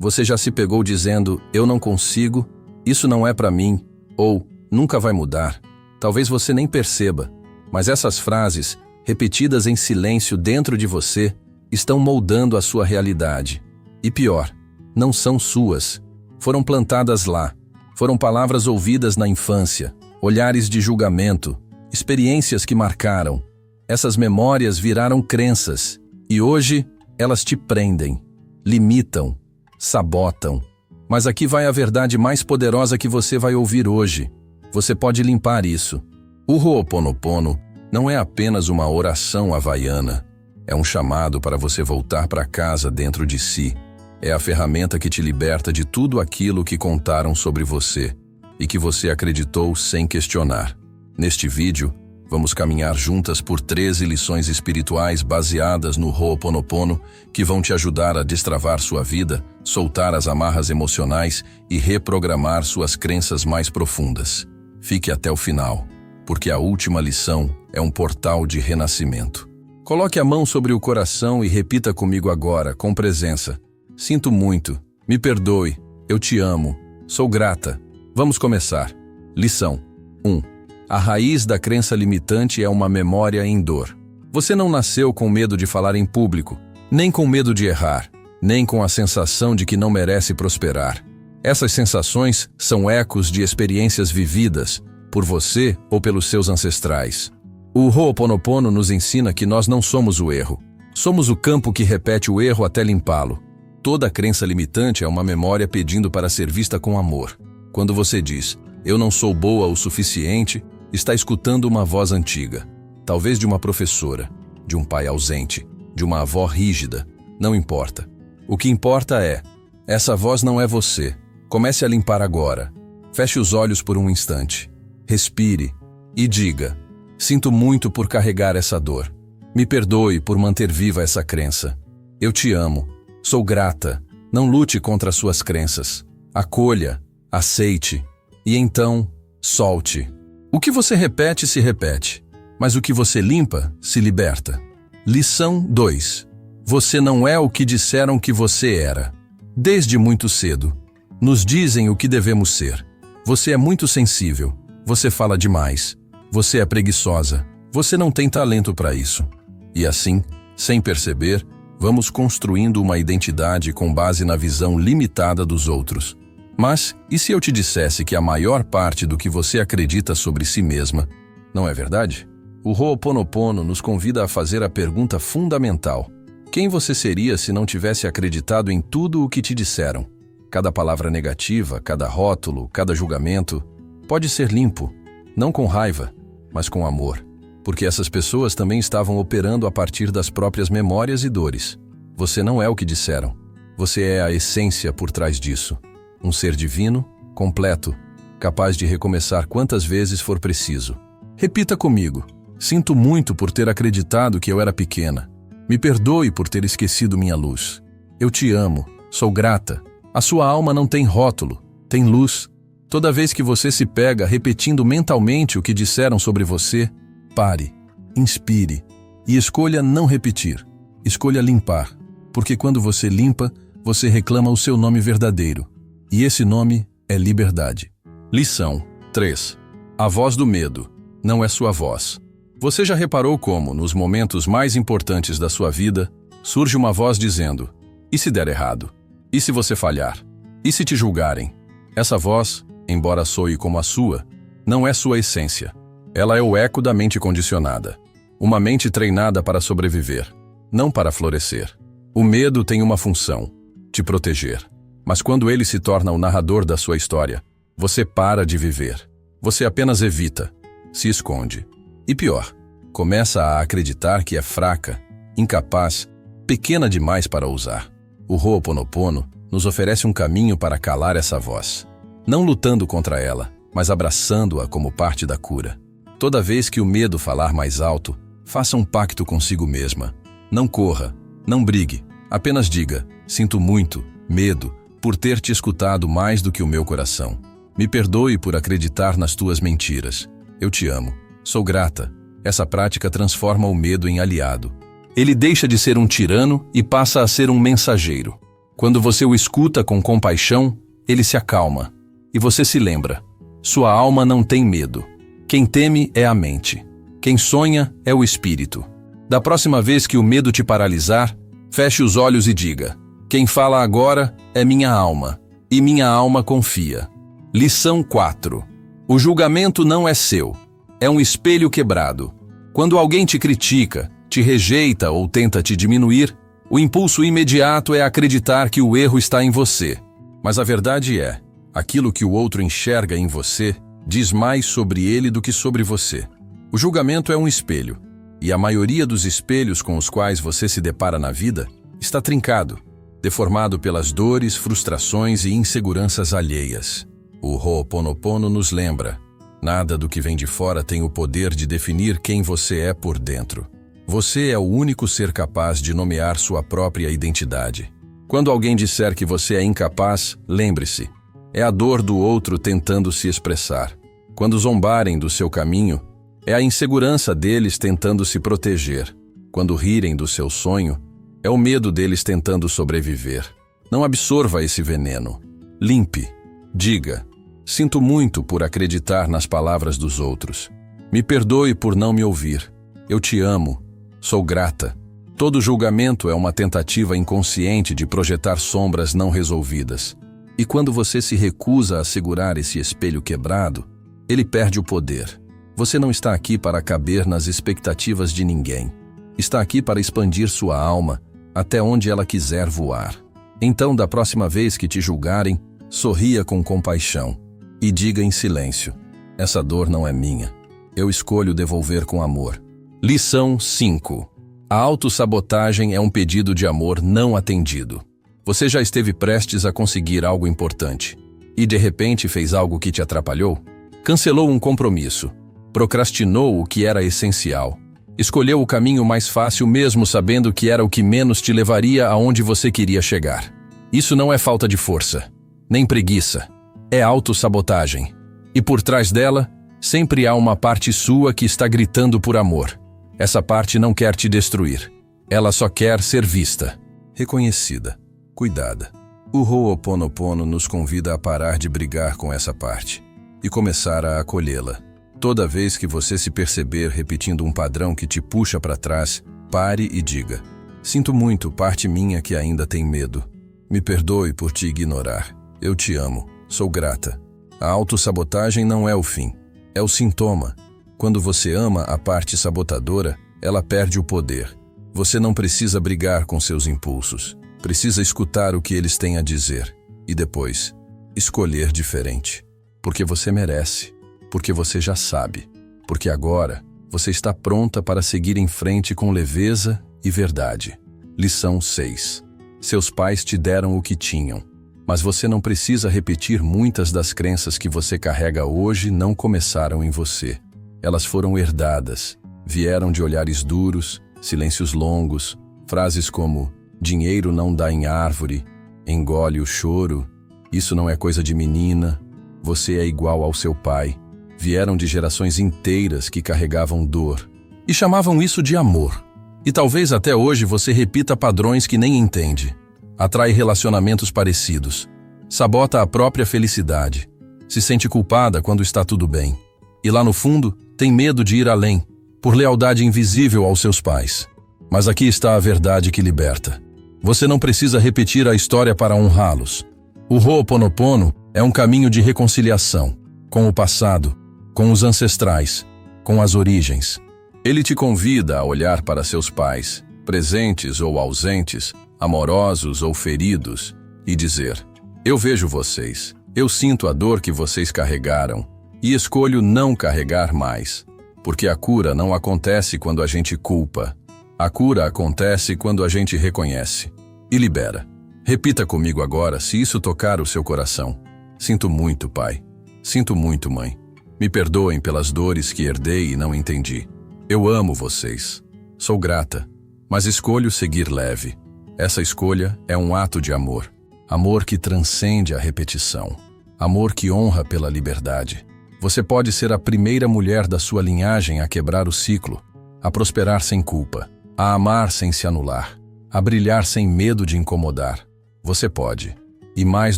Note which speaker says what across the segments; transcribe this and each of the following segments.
Speaker 1: Você já se pegou dizendo, eu não consigo, isso não é para mim, ou nunca vai mudar. Talvez você nem perceba, mas essas frases, repetidas em silêncio dentro de você, estão moldando a sua realidade. E pior, não são suas. Foram plantadas lá. Foram palavras ouvidas na infância, olhares de julgamento, experiências que marcaram. Essas memórias viraram crenças, e hoje elas te prendem, limitam, sabotam. Mas aqui vai a verdade mais poderosa que você vai ouvir hoje. Você pode limpar isso. O Ho'oponopono não é apenas uma oração havaiana. É um chamado para você voltar para casa dentro de si. É a ferramenta que te liberta de tudo aquilo que contaram sobre você e que você acreditou sem questionar. Neste vídeo, vamos caminhar juntas por 13 lições espirituais baseadas no Ho'oponopono que vão te ajudar a destravar sua vida, soltar as amarras emocionais e reprogramar suas crenças mais profundas. Fique até o final, porque a última lição é um portal de renascimento. Coloque a mão sobre o coração e repita comigo agora, com presença. Sinto muito, me perdoe, eu te amo, sou grata. Vamos começar. Lição 1. A raiz da crença limitante é uma memória em dor. Você não nasceu com medo de falar em público, nem com medo de errar, nem com a sensação de que não merece prosperar. Essas sensações são ecos de experiências vividas por você ou pelos seus ancestrais. O Ho'oponopono nos ensina que nós não somos o erro. Somos o campo que repete o erro até limpá-lo. Toda crença limitante é uma memória pedindo para ser vista com amor. Quando você diz, eu não sou boa o suficiente, está escutando uma voz antiga. Talvez de uma professora, de um pai ausente, de uma avó rígida. Não importa. O que importa é, essa voz não é você. Comece a limpar agora. Feche os olhos por um instante. Respire e diga, sinto muito por carregar essa dor. Me perdoe por manter viva essa crença. Eu te amo. Sou grata. Não lute contra suas crenças. Acolha, aceite e então solte. O que você repete se repete, mas o que você limpa se liberta. Lição 2. Você não é o que disseram que você era. Desde muito cedo, nos dizem o que devemos ser. Você é muito sensível. Você fala demais. Você é preguiçosa. Você não tem talento para isso. E assim, sem perceber, vamos construindo uma identidade com base na visão limitada dos outros. Mas, e se eu te dissesse que a maior parte do que você acredita sobre si mesma não é verdade? O Ho'oponopono nos convida a fazer a pergunta fundamental. Quem você seria se não tivesse acreditado em tudo o que te disseram? Cada palavra negativa, cada rótulo, cada julgamento pode ser limpo, não com raiva, mas com amor. Porque essas pessoas também estavam operando a partir das próprias memórias e dores. Você não é o que disseram. Você é a essência por trás disso. Um ser divino, completo, capaz de recomeçar quantas vezes for preciso. Repita comigo. Sinto muito por ter acreditado que eu era pequena. Me perdoe por ter esquecido minha luz. Eu te amo. Sou grata. A sua alma não tem rótulo, tem luz. Toda vez que você se pega repetindo mentalmente o que disseram sobre você, pare, inspire e escolha não repetir. Escolha limpar, porque quando você limpa, você reclama o seu nome verdadeiro. E esse nome é liberdade. Lição 3. A voz do medo não é sua voz. Você já reparou como, nos momentos mais importantes da sua vida, surge uma voz dizendo, e se der errado? E se você falhar? E se te julgarem? Essa voz, embora soe como a sua, não é sua essência. Ela é o eco da mente condicionada. Uma mente treinada para sobreviver, não para florescer. O medo tem uma função, te proteger. Mas quando ele se torna o narrador da sua história, você para de viver. Você apenas evita, se esconde. E pior, começa a acreditar que é fraca, incapaz, pequena demais para ousar. O Ho'oponopono nos oferece um caminho para calar essa voz. Não lutando contra ela, mas abraçando-a como parte da cura. Toda vez que o medo falar mais alto, faça um pacto consigo mesma. Não corra, não brigue, apenas diga, sinto muito, medo, por ter te escutado mais do que o meu coração. Me perdoe por acreditar nas tuas mentiras. Eu te amo. Sou grata. Essa prática transforma o medo em aliado. Ele deixa de ser um tirano e passa a ser um mensageiro. Quando você o escuta com compaixão, ele se acalma. E você se lembra: sua alma não tem medo. Quem teme é a mente. Quem sonha é o espírito. Da próxima vez que o medo te paralisar, feche os olhos e diga: quem fala agora é minha alma, e minha alma confia. Lição 4. O julgamento não é seu. É um espelho quebrado. Quando alguém te critica, te rejeita ou tenta te diminuir, o impulso imediato é acreditar que o erro está em você. Mas a verdade é, aquilo que o outro enxerga em você diz mais sobre ele do que sobre você. O julgamento é um espelho, e a maioria dos espelhos com os quais você se depara na vida está trincado, deformado pelas dores, frustrações e inseguranças alheias. O Ho'oponopono nos lembra: nada do que vem de fora tem o poder de definir quem você é por dentro. Você é o único ser capaz de nomear sua própria identidade. Quando alguém disser que você é incapaz, lembre-se: é a dor do outro tentando se expressar. Quando zombarem do seu caminho, é a insegurança deles tentando se proteger. Quando rirem do seu sonho, é o medo deles tentando sobreviver. Não absorva esse veneno. Limpe. Diga: sinto muito por acreditar nas palavras dos outros. Me perdoe por não me ouvir. Eu te amo. Sou grata. Todo julgamento é uma tentativa inconsciente de projetar sombras não resolvidas. E quando você se recusa a segurar esse espelho quebrado, ele perde o poder. Você não está aqui para caber nas expectativas de ninguém. Está aqui para expandir sua alma até onde ela quiser voar. Então, da próxima vez que te julgarem, sorria com compaixão e diga em silêncio: essa dor não é minha. Eu escolho devolver com amor. Lição 5. A autossabotagem é um pedido de amor não atendido. Você já esteve prestes a conseguir algo importante e de repente fez algo que te atrapalhou? Cancelou um compromisso, procrastinou o que era essencial, escolheu o caminho mais fácil mesmo sabendo que era o que menos te levaria aonde você queria chegar. Isso não é falta de força, nem preguiça, é autossabotagem. E por trás dela, sempre há uma parte sua que está gritando por amor. Essa parte não quer te destruir. Ela só quer ser vista, reconhecida, cuidada. O Ho'oponopono nos convida a parar de brigar com essa parte e começar a acolhê-la. Toda vez que você se perceber repetindo um padrão que te puxa para trás, pare e diga: sinto muito, parte minha que ainda tem medo. Me perdoe por te ignorar. Eu te amo. Sou grata. A autossabotagem não é o fim. É o sintoma. Quando você ama a parte sabotadora, ela perde o poder. Você não precisa brigar com seus impulsos. Precisa escutar o que eles têm a dizer. E depois, escolher diferente. Porque você merece. Porque você já sabe. Porque agora, você está pronta para seguir em frente com leveza e verdade. Lição 6. Seus pais te deram o que tinham. Mas você não precisa repetir muitas das crenças que você carrega hoje não começaram em você. Elas foram herdadas, vieram de olhares duros, silêncios longos, frases como: dinheiro não dá em árvore, engole o choro, isso não é coisa de menina, você é igual ao seu pai. Vieram de gerações inteiras que carregavam dor e chamavam isso de amor. E talvez até hoje você repita padrões que nem entende. Atrai relacionamentos parecidos, sabota a própria felicidade, se sente culpada quando está tudo bem. E lá no fundo, tem medo de ir além, por lealdade invisível aos seus pais. Mas aqui está a verdade que liberta. Você não precisa repetir a história para honrá-los. O Ho'oponopono é um caminho de reconciliação, com o passado, com os ancestrais, com as origens. Ele te convida a olhar para seus pais, presentes ou ausentes, amorosos ou feridos, e dizer: eu vejo vocês, eu sinto a dor que vocês carregaram, e escolho não carregar mais, porque a cura não acontece quando a gente culpa. A cura acontece quando a gente reconhece e libera. Repita comigo agora se isso tocar o seu coração. Sinto muito, pai. Sinto muito, mãe. Me perdoem pelas dores que herdei e não entendi. Eu amo vocês. Sou grata, mas escolho seguir leve. Essa escolha é um ato de amor. Amor que transcende a repetição. Amor que honra pela liberdade. Você pode ser a primeira mulher da sua linhagem a quebrar o ciclo, a prosperar sem culpa, a amar sem se anular, a brilhar sem medo de incomodar. Você pode. E mais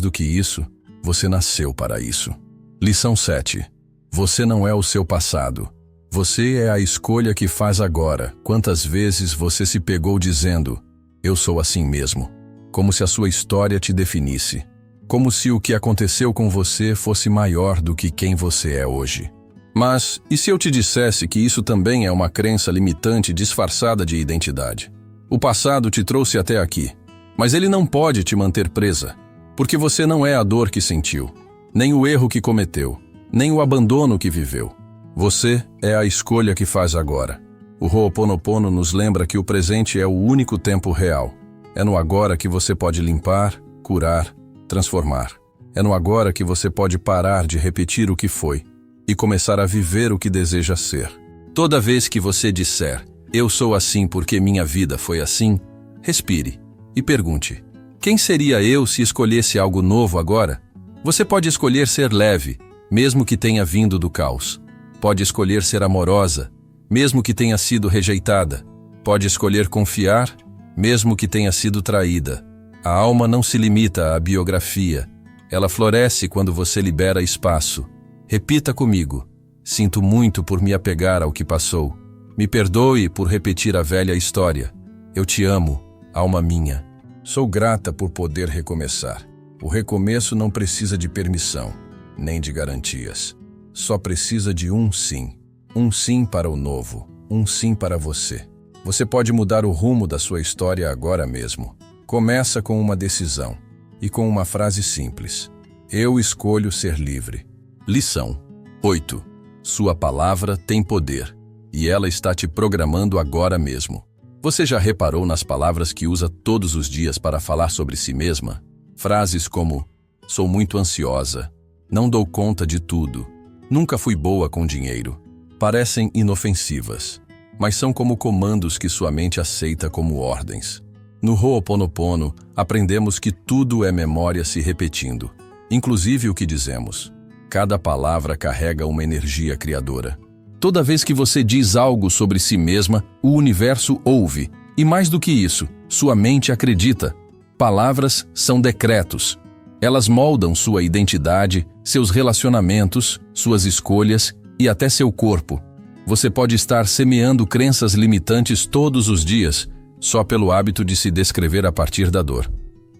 Speaker 1: do que isso, você nasceu para isso. Lição 7. Você não é o seu passado. Você é a escolha que faz agora. Quantas vezes você se pegou dizendo, eu sou assim mesmo? Como se a sua história te definisse. Como se o que aconteceu com você fosse maior do que quem você é hoje. Mas, e se eu te dissesse que isso também é uma crença limitante disfarçada de identidade? O passado te trouxe até aqui, mas ele não pode te manter presa, porque você não é a dor que sentiu, nem o erro que cometeu, nem o abandono que viveu. Você é a escolha que faz agora. O Ho'oponopono nos lembra que o presente é o único tempo real. É no agora que você pode limpar, curar, transformar. É no agora que você pode parar de repetir o que foi e começar a viver o que deseja ser. Toda vez que você disser, eu sou assim porque minha vida foi assim, respire e pergunte, quem seria eu se escolhesse algo novo agora? Você pode escolher ser leve, mesmo que tenha vindo do caos. Pode escolher ser amorosa, mesmo que tenha sido rejeitada. Pode escolher confiar, mesmo que tenha sido traída. A alma não se limita à biografia. Ela floresce quando você libera espaço. Repita comigo. Sinto muito por me apegar ao que passou. Me perdoe por repetir a velha história. Eu te amo, alma minha. Sou grata por poder recomeçar. O recomeço não precisa de permissão, nem de garantias. Só precisa de um sim. Um sim para o novo. Um sim para você. Você pode mudar o rumo da sua história agora mesmo. Começa com uma decisão e com uma frase simples. Eu escolho ser livre. Lição 8. Sua palavra tem poder e ela está te programando agora mesmo. Você já reparou nas palavras que usa todos os dias para falar sobre si mesma? Frases como, sou muito ansiosa, não dou conta de tudo, nunca fui boa com dinheiro. Parecem inofensivas, mas são como comandos que sua mente aceita como ordens. No Ho'oponopono, aprendemos que tudo é memória se repetindo, inclusive o que dizemos. Cada palavra carrega uma energia criadora. Toda vez que você diz algo sobre si mesma, o universo ouve. E mais do que isso, sua mente acredita. Palavras são decretos. Elas moldam sua identidade, seus relacionamentos, suas escolhas e até seu corpo. Você pode estar semeando crenças limitantes todos os dias, só pelo hábito de se descrever a partir da dor.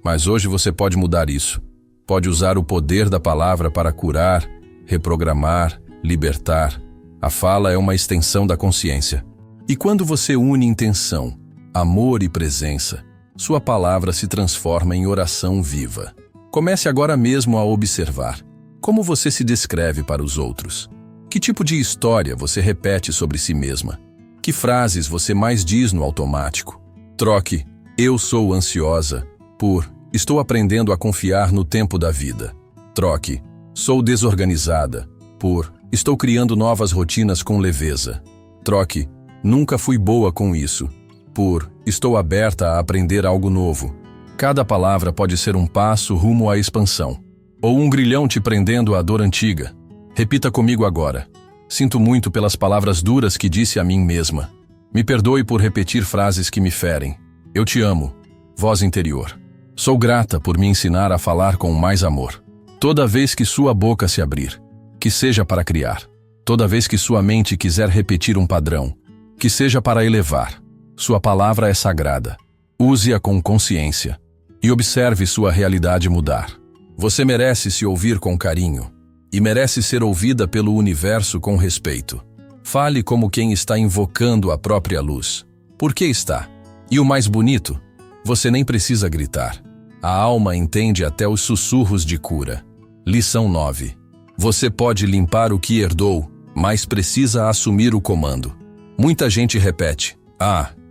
Speaker 1: Mas hoje você pode mudar isso. Pode usar o poder da palavra para curar, reprogramar, libertar. A fala é uma extensão da consciência. E quando você une intenção, amor e presença, sua palavra se transforma em oração viva. Comece agora mesmo a observar como você se descreve para os outros. Que tipo de história você repete sobre si mesma? Que frases você mais diz no automático? Troque "eu sou ansiosa" por "estou aprendendo a confiar no tempo da vida". Troque "sou desorganizada" por "estou criando novas rotinas com leveza". Troque "nunca fui boa com isso" por "estou aberta a aprender algo novo". Cada palavra pode ser um passo rumo à expansão, ou um grilhão te prendendo à dor antiga. Repita comigo agora. Sinto muito pelas palavras duras que disse a mim mesma. Me perdoe por repetir frases que me ferem. Eu te amo. Voz interior. Sou grata por me ensinar a falar com mais amor. Toda vez que sua boca se abrir, que seja para criar. Toda vez que sua mente quiser repetir um padrão, que seja para elevar. Sua palavra é sagrada. Use-a com consciência e observe sua realidade mudar. Você merece se ouvir com carinho e merece ser ouvida pelo universo com respeito. Fale como quem está invocando a própria luz. Por que está? E o mais bonito, você nem precisa gritar. A alma entende até os sussurros de cura. Lição 9. Você pode limpar o que herdou, mas precisa assumir o comando. Muita gente repete,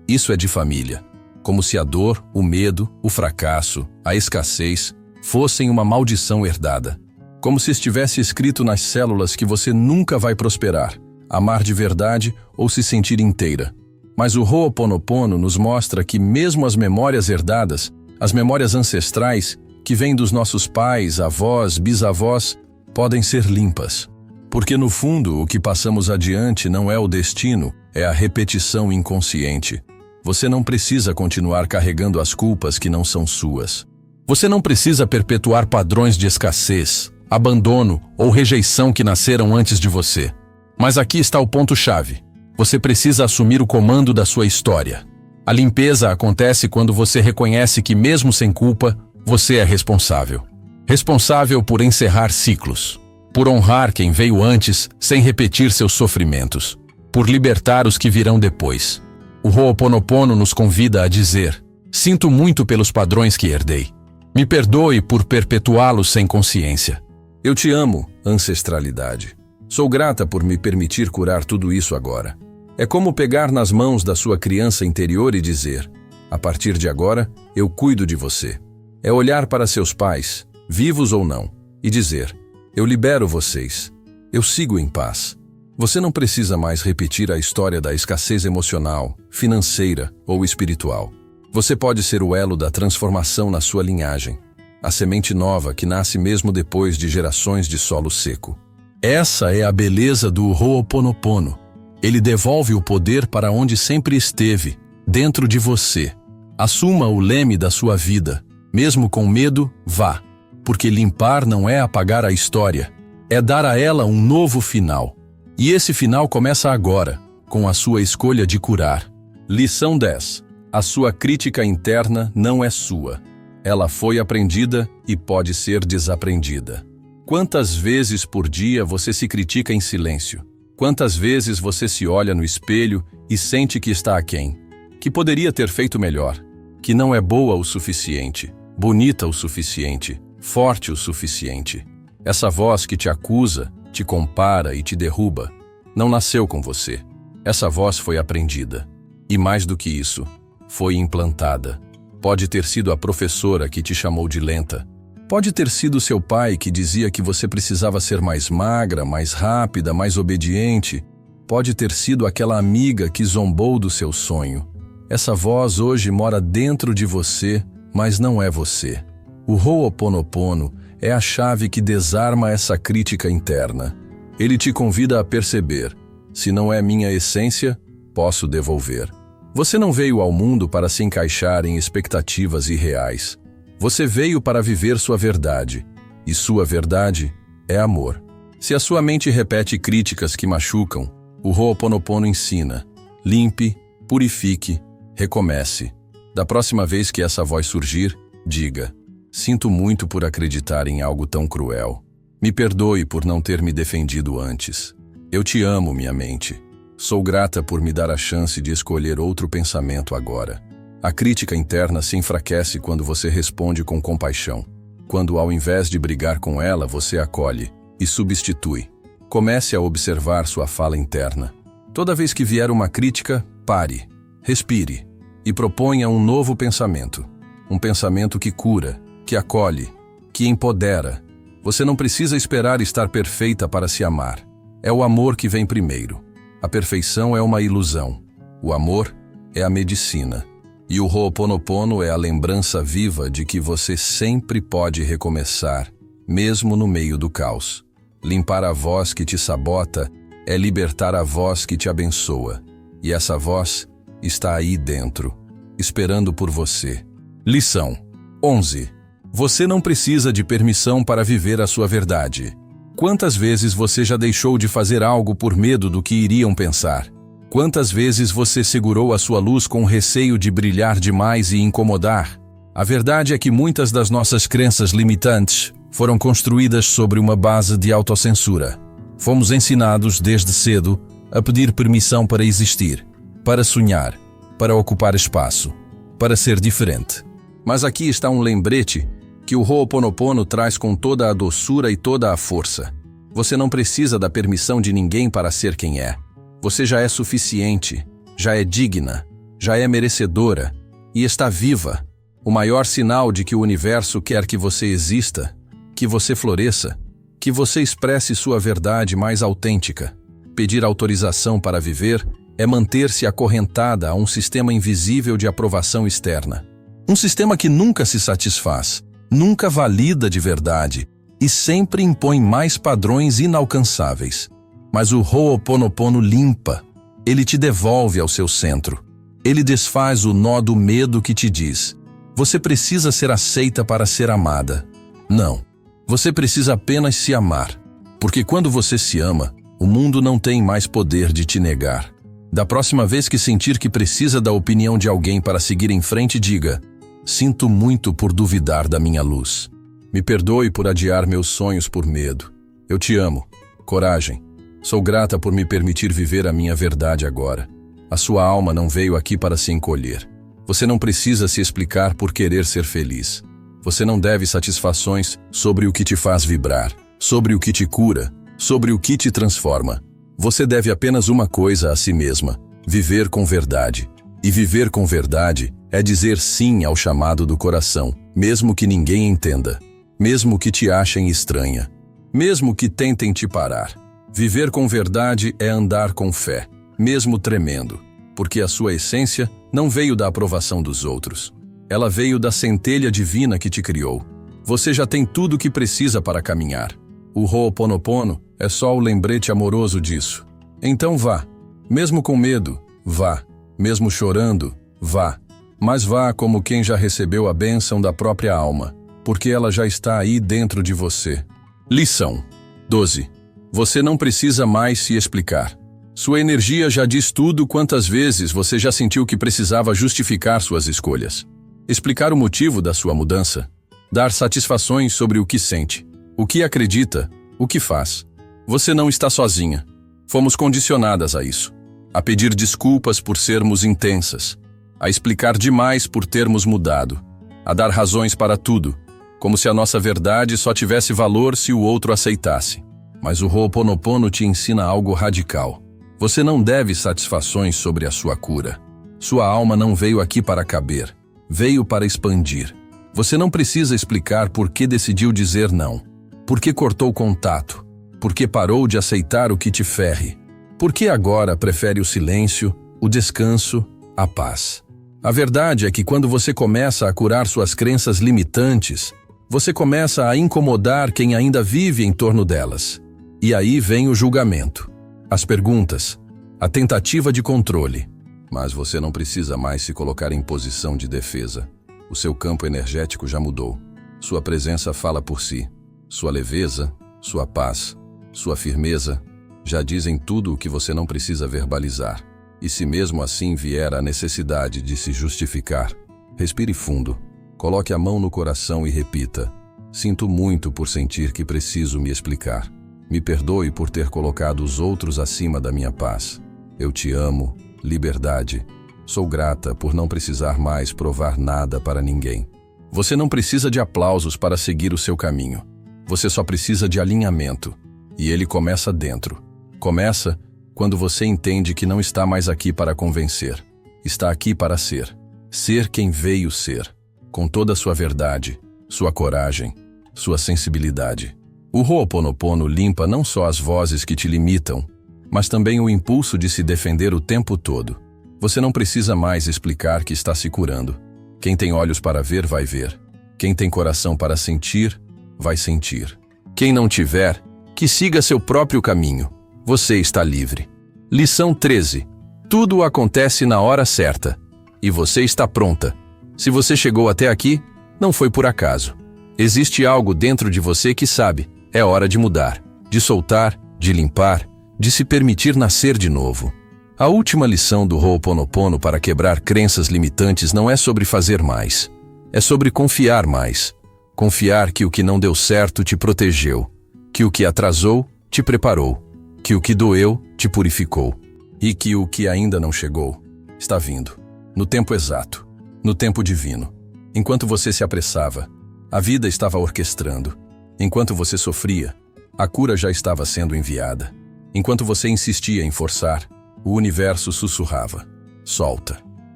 Speaker 1: isso é de família. Como se a dor, o medo, o fracasso, a escassez fossem uma maldição herdada. Como se estivesse escrito nas células que você nunca vai prosperar, amar de verdade ou se sentir inteira. Mas o Ho'oponopono nos mostra que mesmo as memórias herdadas, as memórias ancestrais, que vêm dos nossos pais, avós, bisavós, podem ser limpas. Porque no fundo o que passamos adiante não é o destino, é a repetição inconsciente. Você não precisa continuar carregando as culpas que não são suas. Você não precisa perpetuar padrões de escassez, abandono ou rejeição que nasceram antes de você. Mas aqui está o ponto-chave. Você precisa assumir o comando da sua história. A limpeza acontece quando você reconhece que, mesmo sem culpa, você é responsável. Responsável por encerrar ciclos, por honrar quem veio antes sem repetir seus sofrimentos, por libertar os que virão depois. O Ho'oponopono nos convida a dizer: sinto muito pelos padrões que herdei. Me perdoe por perpetuá-los sem consciência. Eu te amo, ancestralidade. Sou grata por me permitir curar tudo isso agora. É como pegar nas mãos da sua criança interior e dizer: a partir de agora, eu cuido de você. É olhar para seus pais, vivos ou não, e dizer: eu libero vocês. Eu sigo em paz. Você não precisa mais repetir a história da escassez emocional, financeira ou espiritual. Você pode ser o elo da transformação na sua linhagem, a semente nova que nasce mesmo depois de gerações de solo seco. Essa é a beleza do Ho'oponopono. Ele devolve o poder para onde sempre esteve, dentro de você. Assuma o leme da sua vida. Mesmo com medo, vá. Porque limpar não é apagar a história, é dar a ela um novo final. E esse final começa agora, com a sua escolha de curar. Lição 10. A sua crítica interna não é sua. Ela foi aprendida e pode ser desaprendida. Quantas vezes por dia você se critica em silêncio? Quantas vezes você se olha no espelho e sente que está aquém, que poderia ter feito melhor, que não é boa o suficiente, bonita o suficiente, forte o suficiente? Essa voz que te acusa, te compara e te derruba, não nasceu com você. Essa voz foi aprendida. E mais do que isso, foi implantada. Pode ter sido a professora que te chamou de lenta. Pode ter sido seu pai que dizia que você precisava ser mais magra, mais rápida, mais obediente. Pode ter sido aquela amiga que zombou do seu sonho. Essa voz hoje mora dentro de você, mas não é você. O Ho'oponopono é a chave que desarma essa crítica interna. Ele te convida a perceber: se não é minha essência, posso devolver. Você não veio ao mundo para se encaixar em expectativas irreais. Você veio para viver sua verdade, e sua verdade é amor. Se a sua mente repete críticas que machucam, o Ho'oponopono ensina: limpe, purifique, recomece. Da próxima vez que essa voz surgir, diga: sinto muito por acreditar em algo tão cruel. Me perdoe por não ter me defendido antes. Eu te amo, minha mente. Sou grata por me dar a chance de escolher outro pensamento agora. A crítica interna se enfraquece quando você responde com compaixão. Quando, ao invés de brigar com ela, você acolhe e substitui. Comece a observar sua fala interna. Toda vez que vier uma crítica, pare, respire e proponha um novo pensamento. Um pensamento que cura, que acolhe, que empodera. Você não precisa esperar estar perfeita para se amar. É o amor que vem primeiro. A perfeição é uma ilusão. O amor é a medicina. E o Ho'oponopono é a lembrança viva de que você sempre pode recomeçar, mesmo no meio do caos. Limpar a voz que te sabota é libertar a voz que te abençoa. E essa voz está aí dentro, esperando por você. Lição 11. Você não precisa de permissão para viver a sua verdade. Quantas vezes você já deixou de fazer algo por medo do que iriam pensar? Quantas vezes você segurou a sua luz com receio de brilhar demais e incomodar? A verdade é que muitas das nossas crenças limitantes foram construídas sobre uma base de autocensura. Fomos ensinados desde cedo a pedir permissão para existir, para sonhar, para ocupar espaço, para ser diferente. Mas aqui está um lembrete que o Ho'oponopono traz com toda a doçura e toda a força. Você não precisa da permissão de ninguém para ser quem é. Você já é suficiente, já é digna, já é merecedora e está viva. O maior sinal de que o universo quer que você exista, que você floresça, que você expresse sua verdade mais autêntica. Pedir autorização para viver é manter-se acorrentada a um sistema invisível de aprovação externa. Um sistema que nunca se satisfaz, nunca valida de verdade e sempre impõe mais padrões inalcançáveis. Mas o Ho'oponopono limpa, ele te devolve ao seu centro. Ele desfaz o nó do medo que te diz: Você precisa ser aceita para ser amada. Não. Você precisa apenas se amar. Porque quando você se ama, o mundo não tem mais poder de te negar. Da próxima vez que sentir que precisa da opinião de alguém para seguir em frente, diga: sinto muito por duvidar da minha luz. Me perdoe por adiar meus sonhos por medo. Eu te amo. Coragem. Sou grata por me permitir viver a minha verdade agora. A sua alma não veio aqui para se encolher. Você não precisa se explicar por querer ser feliz. Você não deve satisfações sobre o que te faz vibrar, sobre o que te cura, sobre o que te transforma. Você deve apenas uma coisa a si mesma: viver com verdade. E viver com verdade é dizer sim ao chamado do coração, mesmo que ninguém entenda, mesmo que te achem estranha, mesmo que tentem te parar. Viver com verdade é andar com fé, mesmo tremendo, porque a sua essência não veio da aprovação dos outros. Ela veio da centelha divina que te criou. Você já tem tudo o que precisa para caminhar. O Ho'oponopono é só o lembrete amoroso disso. Então vá. Mesmo com medo, vá. Mesmo chorando, vá. Mas vá como quem já recebeu a bênção da própria alma, porque ela já está aí dentro de você. Lição 12. Você não precisa mais se explicar. Sua energia já diz tudo. Quantas vezes você já sentiu que precisava justificar suas escolhas? Explicar o motivo da sua mudança. Dar satisfações sobre o que sente, o que acredita, o que faz. Você não está sozinha. Fomos condicionadas a isso. A pedir desculpas por sermos intensas. A explicar demais por termos mudado. A dar razões para tudo, como se a nossa verdade só tivesse valor se o outro aceitasse. Mas o Ho'oponopono te ensina algo radical. Você não deve satisfações sobre a sua cura. Sua alma não veio aqui para caber. Veio para expandir. Você não precisa explicar por que decidiu dizer não. Por que cortou contato. Por que parou de aceitar o que te fere. Por que agora prefere o silêncio, o descanso, a paz. A verdade é que quando você começa a curar suas crenças limitantes, você começa a incomodar quem ainda vive em torno delas. E aí vem o julgamento, as perguntas, a tentativa de controle. Mas você não precisa mais se colocar em posição de defesa. O seu campo energético já mudou. Sua presença fala por si. Sua leveza, sua paz, sua firmeza já dizem tudo o que você não precisa verbalizar. E se mesmo assim vier a necessidade de se justificar, respire fundo, coloque a mão no coração e repita: sinto muito por sentir que preciso me explicar. Me perdoe por ter colocado os outros acima da minha paz. Eu te amo. Liberdade. Sou grata por não precisar mais provar nada para ninguém. Você não precisa de aplausos para seguir o seu caminho. Você só precisa de alinhamento. E ele começa dentro. Começa quando você entende que não está mais aqui para convencer. Está aqui para ser. Ser quem veio ser. Com toda a sua verdade, sua coragem, sua sensibilidade. O Ho'oponopono limpa não só as vozes que te limitam, mas também o impulso de se defender o tempo todo. Você não precisa mais explicar que está se curando. Quem tem olhos para ver, vai ver. Quem tem coração para sentir, vai sentir. Quem não tiver, que siga seu próprio caminho. Você está livre. Lição 13. Tudo acontece na hora certa. E você está pronta. Se você chegou até aqui, não foi por acaso. Existe algo dentro de você que sabe. É hora de mudar, de soltar, de limpar, de se permitir nascer de novo. A última lição do Ho'oponopono para quebrar crenças limitantes não é sobre fazer mais. É sobre confiar mais. Confiar que o que não deu certo te protegeu, que o que atrasou te preparou, que o que doeu te purificou e que o que ainda não chegou está vindo, no tempo exato, no tempo divino. Enquanto você se apressava, a vida estava orquestrando. Enquanto você sofria, a cura já estava sendo enviada. Enquanto você insistia em forçar, o universo sussurrava: solta,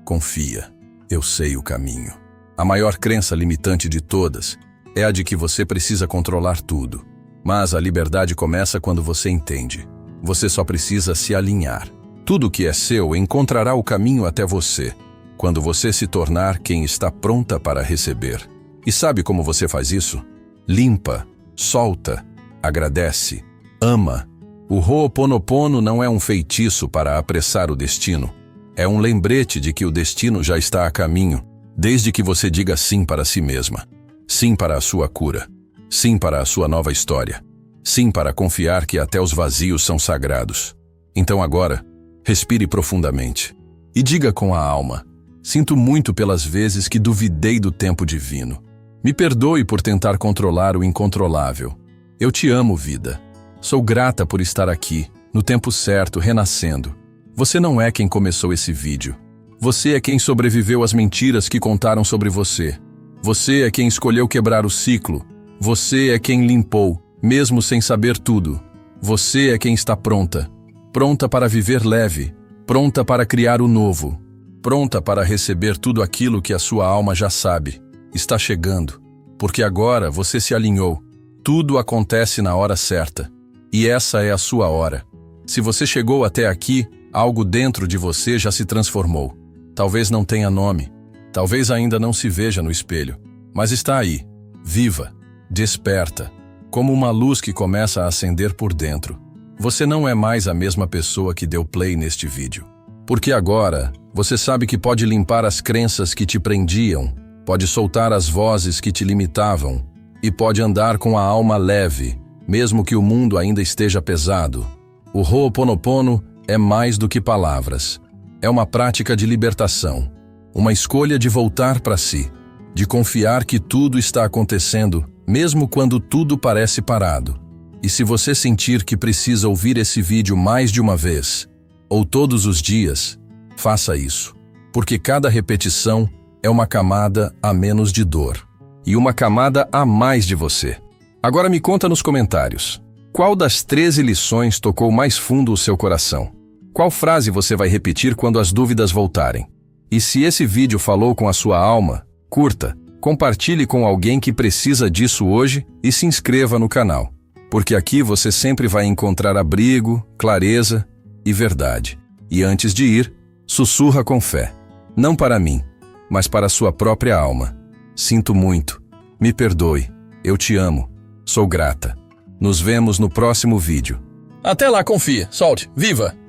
Speaker 1: confia, eu sei o caminho. A maior crença limitante de todas é a de que você precisa controlar tudo. Mas a liberdade começa quando você entende. Você só precisa se alinhar. Tudo que é seu encontrará o caminho até você, quando você se tornar quem está pronta para receber. E sabe como você faz isso? Limpa, solta, agradece, ama. O Ho'oponopono não é um feitiço para apressar o destino. É um lembrete de que o destino já está a caminho, Desde que você diga sim para si mesma. Sim para a sua cura. Sim para a sua nova história. Sim para confiar que até os vazios são sagrados. Então agora, respire profundamente. E diga com a alma: sinto muito pelas vezes que duvidei do tempo divino. Me perdoe por tentar controlar o incontrolável. Eu te amo, vida. Sou grata por estar aqui, no tempo certo, renascendo. Você não é quem começou esse vídeo. Você é quem sobreviveu às mentiras que contaram sobre você. Você é quem escolheu quebrar o ciclo. Você é quem limpou, mesmo sem saber tudo. Você é quem está pronta. Pronta para viver leve. Pronta para criar o novo. Pronta para receber tudo aquilo que a sua alma já sabe. Está chegando. Porque agora você se alinhou. Tudo acontece na hora certa. E essa é a sua hora. Se você chegou até aqui, algo dentro de você já se transformou. Talvez não tenha nome. Talvez ainda não se veja no espelho. Mas está aí, viva, desperta, como uma luz que começa a acender por dentro. Você não é mais a mesma pessoa que deu play neste vídeo. Porque agora, você sabe que pode limpar as crenças que te prendiam, pode soltar as vozes que te limitavam e pode andar com a alma leve, mesmo que o mundo ainda esteja pesado. O Ho'oponopono é mais do que palavras. É uma prática de libertação, uma escolha de voltar para si, de confiar que tudo está acontecendo, mesmo quando tudo parece parado. E se você sentir que precisa ouvir esse vídeo mais de uma vez, ou todos os dias, faça isso. Porque cada repetição é uma camada a menos de dor. E uma camada a mais de você. Agora me conta nos comentários. Qual das 13 lições tocou mais fundo o seu coração? Qual frase você vai repetir quando as dúvidas voltarem? E se esse vídeo falou com a sua alma, curta, compartilhe com alguém que precisa disso hoje e se inscreva no canal. Porque aqui você sempre vai encontrar abrigo, clareza e verdade. E antes de ir, sussurra com fé. Não para mim, mas para a sua própria alma. Sinto muito. Me perdoe. Eu te amo. Sou grata. Nos vemos no próximo vídeo.
Speaker 2: Até lá, confia. Solte. Viva!